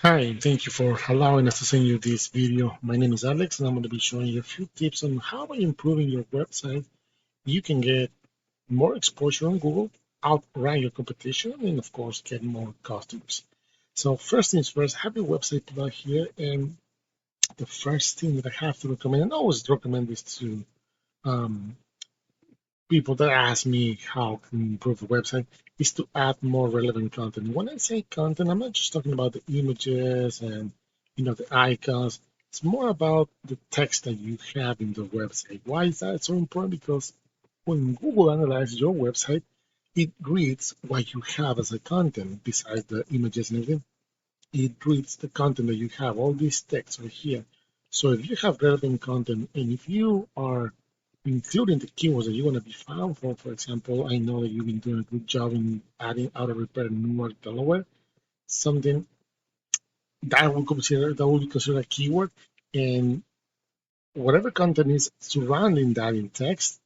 Hi, thank you for allowing us to send you this video. My name is Alex, and I'm going to be showing you a few tips on how by improving your website you can get more exposure on Google, outrank your competition, and of course get more customers. So first things first, have your website put out here, and the first thing that I have to recommend, and I always recommend this to um, people that ask me how can improve a website, is to add more relevant content. When I say content, I'm not just talking about the images and the icons. It's more about the text that you have in the website. Why is that so important? Because when Google analyzes your website, it reads what you have as a content besides the images and everything. It reads the content that you have, all these texts right here. So if you have relevant content and if you are including the keywords that you want to be found for example, I know that you've been doing a good job in adding auto repair in Newark, Delaware, something that will be considered a keyword, and whatever content is surrounding that in text,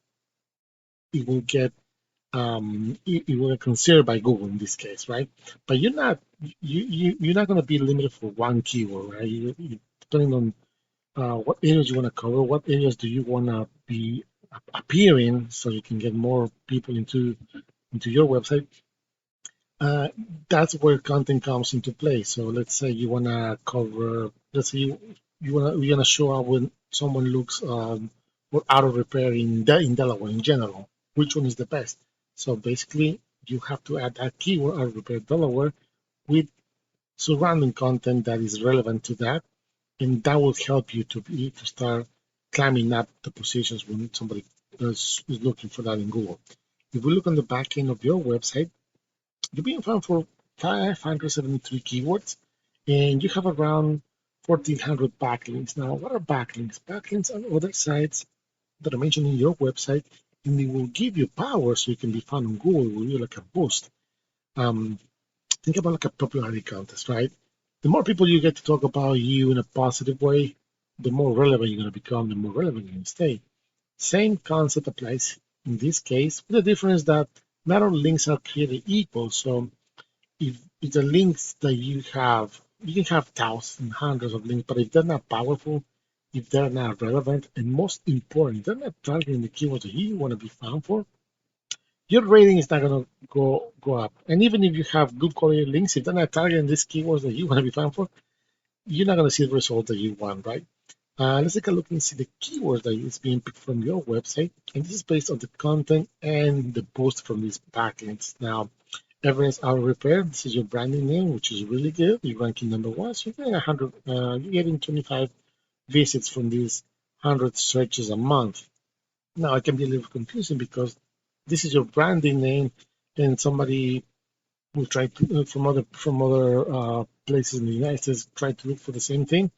it will get it will be considered by Google in this case, right? But you're not going to be limited for one keyword, right? Depending on what areas you want to cover, what areas do you want to be appearing, so you can get more people into your website. Uh, that's where content comes into play. So let's say you want to cover, let's say you want to show up when someone looks for auto repair in Delaware in general. Which one is the best? So basically, you have to add that keyword auto repair Delaware with surrounding content that is relevant to that, and that will help you to start climbing up the positions when somebody is looking for that in Google. If we look on the back end of your website, you're being found for 573 keywords, and you have around 1,400 backlinks. Now, what are backlinks? Backlinks are other sites that are mentioned in your website, and it will give you power so you can be found on Google. It will give you like a boost. Um, think about like a popularity contest, right? The more people you get to talk about you in a positive way, the more relevant you're going to become, the more relevant you're going to stay. Same concept applies in this case, with the difference that not all links are created equal. So if the links that you can have thousands, hundreds of links, but if they're not powerful, if they're not relevant, and most important, they're not targeting the keywords that you want to be found for, your rating is not going to go up. And even if you have good quality links, if they're not targeting these keywords that you want to be found for, you're not going to see the result that you want, right? Let's take a look and see the keywords that is being picked from your website. And this is based on the content and the boost from these backlinks. Now, Everest Auto Repair, this is your branding name, which is really good. You're ranking number one. So you're getting 100, you're getting 25 visits from these 100 searches a month. Now, it can be a little confusing because this is your branding name, and somebody will try to from other places in the United States try to look for the same thing.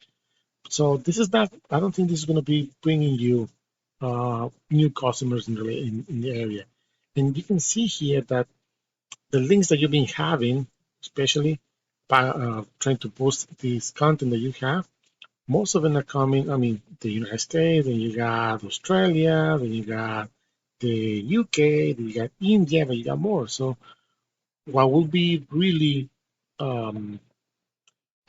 So this is not. I don't think this is going to be bringing you new customers in the area. And you can see here that the links that you've been having, especially by trying to boost this content that you have, most of them are coming. I mean, the United States, then you got Australia, then you got the UK, then you got India, then you got more. So what will be really um,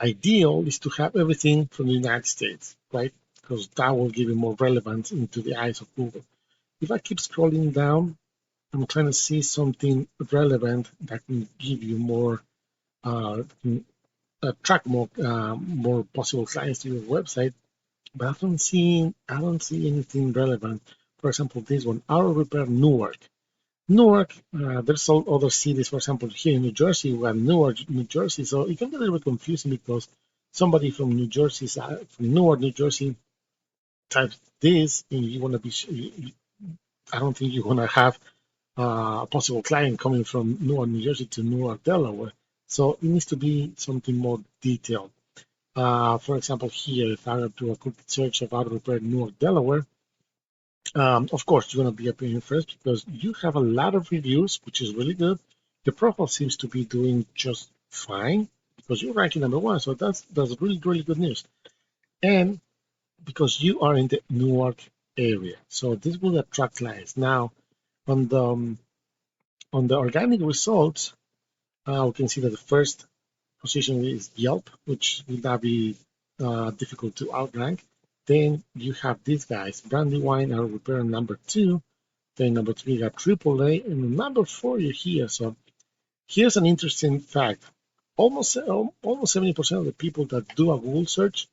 ideal is to have everything from the United States, right? Because that will give you more relevance into the eyes of Google. If I keep scrolling down, I'm trying to see something relevant that can give you more, can attract more possible clients to your website. But I don't see anything relevant. For example, this one, Auto Repair Newark. Newark, there's all other cities, for example, here in New Jersey, we have Newark, New Jersey, so it can be a little bit confusing because somebody from New Jersey, from Newark, New Jersey, types this, and you want to be, I don't think you want to have a possible client coming from Newark, New Jersey to Newark, Delaware. So it needs to be something more detailed. For example, here, if I were to do a quick search of auto repair Newark, Delaware, of course, you're going to be appearing first because you have a lot of reviews, which is really good. Your profile seems to be doing just fine because you're ranking number one. So that's really, really good news. And because you are in the Newark area, so this will attract clients. Now, on the organic results, we can see that the first position is Yelp, which will not be difficult to outrank. Then you have these guys, Brandywine, Auto Repair, number two. Then number three, you got AAA, and number four, you're here. So here's an interesting fact. Almost 70% of the people that do a Google search,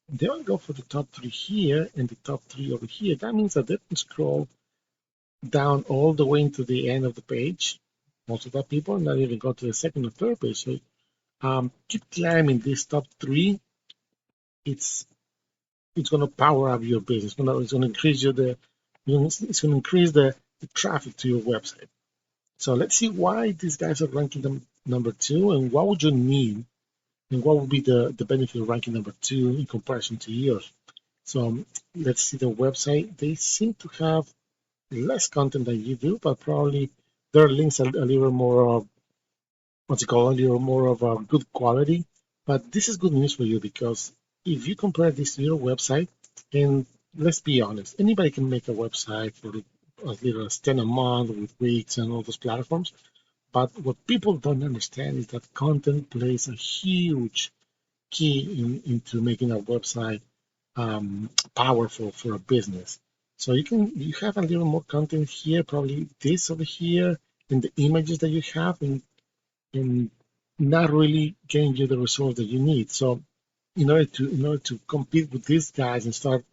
they only go for the top three here and the top three over here. That means that they can scroll down all the way into the end of the page. Most of the people not even go to the second or third page. So keep climbing these top three. It's it's going to power up your business. It's going to increase it's going to increase the traffic to your website. So let's see why these guys are ranking them number two, and what would you need, and what would be the benefit of ranking number two in comparison to yours. So let's see the website. They seem to have less content than you do, but probably their links are a little more of what's it called, a little more of a good quality. But this is good news for you because if you compare this to your website, and let's be honest, anybody can make a website for as little as 10 a month with Wix and all those platforms. But what people don't understand is that content plays a huge key into making a website powerful for a business. So you have a little more content here, probably this over here, and the images that you have, and not really getting you the results that you need. So in order to compete with these guys and start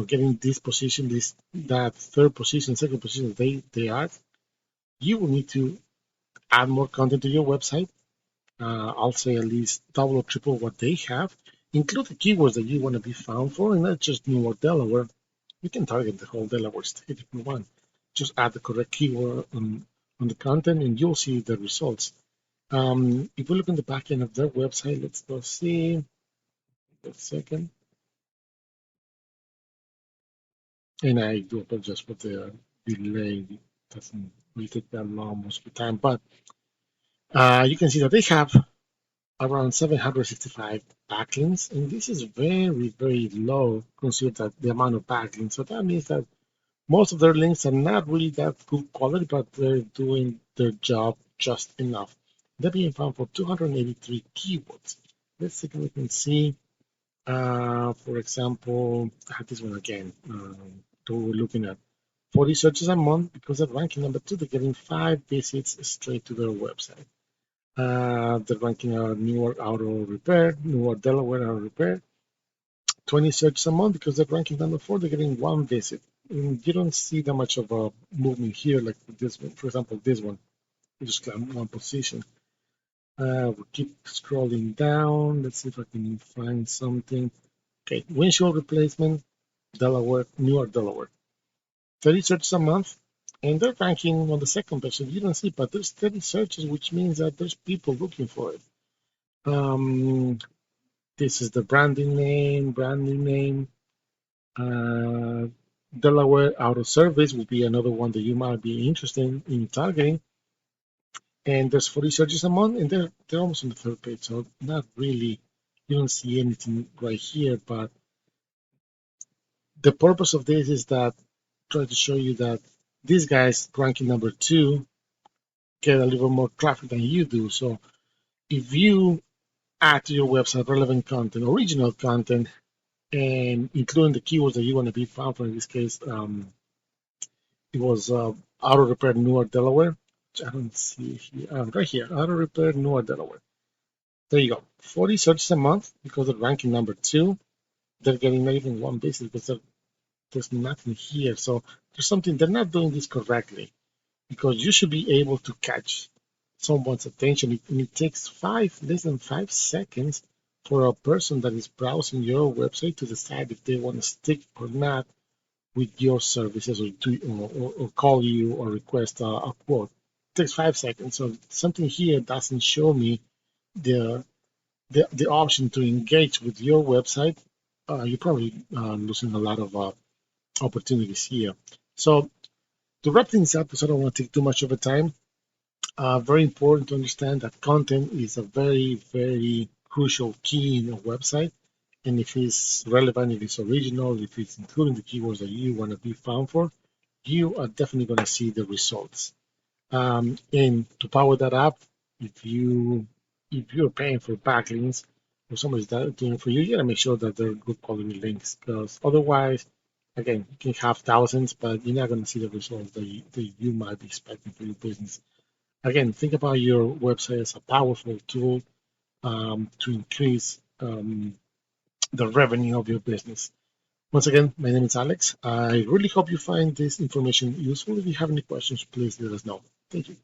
getting this position, that third position, second position they are, you will need to add more content to your website. I'll say at least double or triple what they have. Include the keywords that you want to be found for, and not just New York, Delaware. You can target the whole Delaware state if you want. Just add the correct keyword on the content, and you'll see the results. If we look in the back end of their website, let's go see. A second. And I do apologize for the delay. It doesn't really take that long most of the time, but you can see that they have around 765 backlinks, and this is very, very low considered that the amount of backlinks. So that means that most of their links are not really that good quality, but they're doing their job just enough. They're being found for 283 keywords. Let's see if we can see. For example, I have this one again. So we're looking at 40 searches a month because they're ranking number two. They're getting 5 visits straight to their website. They're ranking Newark Auto Repair, Newark Delaware Auto Repair. 20 searches a month because they're ranking number four. They're getting 1 visit. And you don't see that much of a movement here, like this one. For example, this one, we just climb one position. We'll keep scrolling down. Let's see if I can find something. Okay, windshield replacement, Delaware, Newark, Delaware. 30 searches a month, and they're ranking on the second page. So you don't see, but there's 30 searches, which means that there's people looking for it. This is the branding name. Delaware Auto Service would be another one that you might be interested in targeting. And there's 40 searches a month, and they're almost on the third page, so not really. You don't see anything right here, but the purpose of this is that try to show you that these guys ranking number two get a little more traffic than you do. So if you add to your website relevant content, original content, and including the keywords that you want to be found for, in this case, it was auto repair Newark, Delaware. Which I don't see here. Right here, auto repair Newark, Delaware. There you go. 40 searches a month because they're ranking number two. They're getting not even 1 visit because there's nothing here. So there's something, they're not doing this correctly, because you should be able to catch someone's attention. And it takes less than 5 seconds for a person that is browsing your website to decide if they want to stick or not with your services, or call you or request a quote. It takes 5 seconds. So something here doesn't show me the option to engage with your website. You're probably losing a lot of opportunities here. So to wrap things up, because I don't want to take too much of a time, very important to understand that content is a very, very crucial key in a website. And if it's relevant, if it's original, if it's including the keywords that you want to be found for, you are definitely going to see the results. And to power that up, if you if you're paying for backlinks or somebody's doing it for you, you gotta make sure that they're good quality links, because otherwise, again, you can have thousands, but you're not gonna see the results that you might be expecting for your business. Again, think about your website as a powerful tool to increase the revenue of your business. Once again, my name is Alex. I really hope you find this information useful. If you have any questions, please let us know. Thank you.